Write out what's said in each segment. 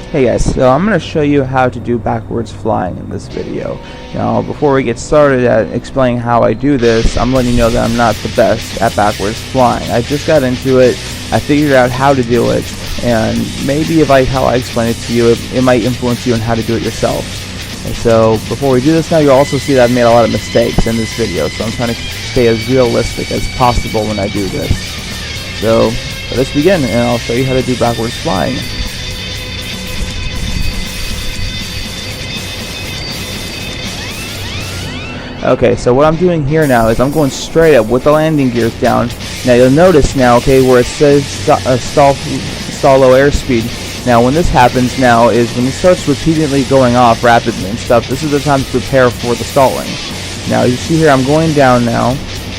Hey guys, so I'm going to show you how to do backwards flying in this video. Now, before we get started at explaining how I do this, I'm letting you know that I'm not the best at backwards flying. I just got into it, I figured out how to do it, and maybe how I explain it to you, it might influence you on how to do it yourself. And so, before we do this now, you'll also see that I've made a lot of mistakes in this video, so I'm trying to stay as realistic as possible when I do this. So, let's begin, and I'll show you how to do backwards flying. Okay, so what I'm doing here now is I'm going straight up with the landing gears down. Now you'll notice now, okay, where it says stall low airspeed. Now when this happens now is when it starts repeatedly going off rapidly and stuff, this is the time to prepare for the stalling. Now you see here I'm going down now,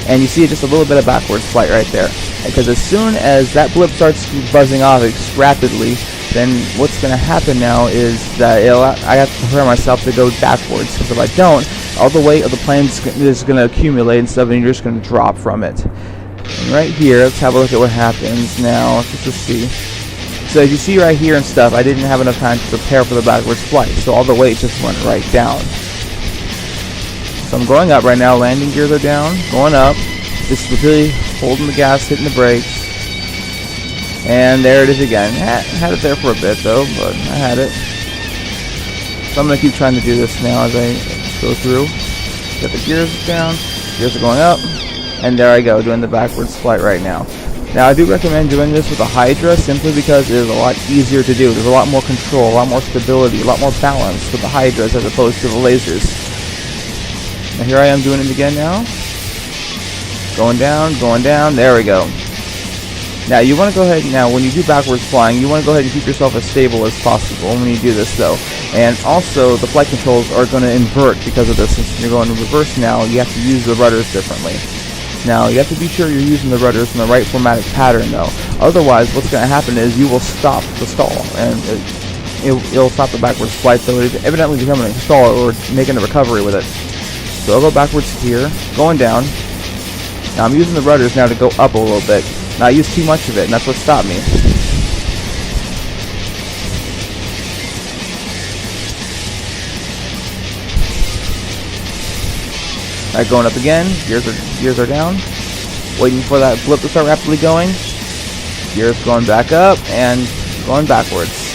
and you see just a little bit of backwards flight right there. Because as soon as that blip starts buzzing off rapidly, then what's going to happen now is that I have to prepare myself to go backwards, because if I don't, all the weight of the plane is going to accumulate and stuff, and you're just going to drop from it. And right here, let's have a look at what happens now. Let's just see. So as you see right here and stuff, I didn't have enough time to prepare for the backwards flight, so all the weight just went right down. So I'm going up right now, landing gears are down, going up, just really holding the gas, hitting the brakes. And there it is again. Had it there for a bit though, but I had it. So I'm going to keep trying to do this now as I go through. Get the gears down, gears are going up, and there I go, doing the backwards flight right now. Now I do recommend doing this with a Hydra simply because it is a lot easier to do. There's a lot more control, a lot more stability, a lot more balance with the Hydras as opposed to the lasers. Now here I am doing it again now. Going down, there we go. Now you want to go ahead, now when you do backwards flying, you want to go ahead and keep yourself as stable as possible when you do this though. And also the flight controls are going to invert because of this. Since you're going in reverse now, you have to use the rudders differently. Now you have to be sure you're using the rudders in the right formatted pattern though. Otherwise what's going to happen is you will stop the stall, and it'll stop the backwards flight, so it is evidently becoming a stall or making a recovery with it. So I'll go backwards here, going down. Now I'm using the rudders now to go up a little bit. Now I used too much of it, and that's what stopped me. Alright, going up again. Gears are down. Waiting for that blip to start rapidly going. Gears going back up and going backwards.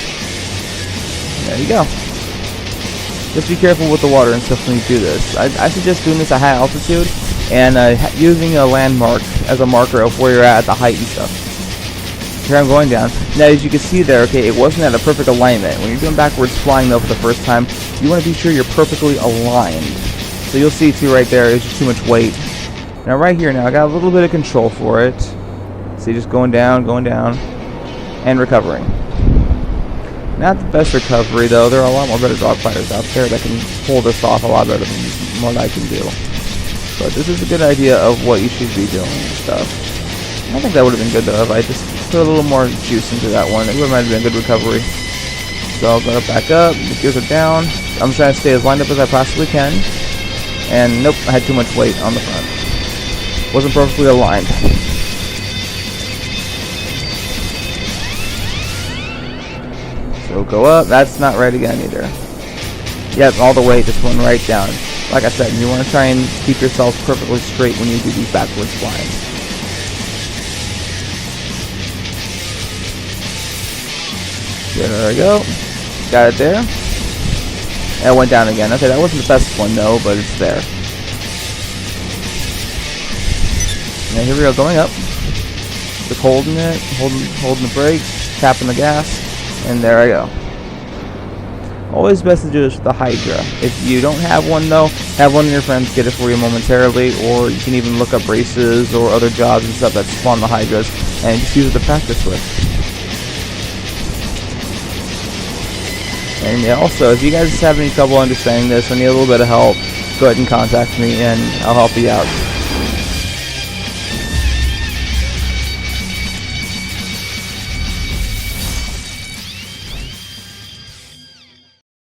There you go. Just be careful with the water and stuff when you do this. I suggest doing this at high altitude and using a landmark as a marker of where you're at the height and stuff. Here I'm going down. Now as you can see there, okay, it wasn't at a perfect alignment. When you're doing backwards flying though for the first time, you want to be sure you're perfectly aligned. So you'll see too right there, it's just too much weight. Now right here now, I got a little bit of control for it. See, just going down, and recovering. Not the best recovery though, there are a lot more better dogfighters out there that can pull this off a lot better than what I can do. But this is a good idea of what you should be doing and stuff. I think that would have been good though if I just put a little more juice into that one. It might have been a good recovery. So I'll go back up, the gears are down. I'm trying to stay as lined up as I possibly can. And nope, I had too much weight on the front. Wasn't perfectly aligned. So go up, that's not right again either. Yep, all the weight just went right down. Like I said, you want to try and keep yourself perfectly straight when you do these backwards flying. There we go. Got it there. And it went down again. Okay, that wasn't the best one though, but it's there. Now here we go, going up. Just holding it, holding the brakes, tapping the gas, and there I go. Always best to do this with the Hydra. If you don't have one though, have one of your friends get it for you momentarily, or you can even look up races or other jobs and stuff that spawn the Hydras and just use it to practice with. And yeah, also, if you guys have any trouble understanding this or need a little bit of help, go ahead and contact me and I'll help you out.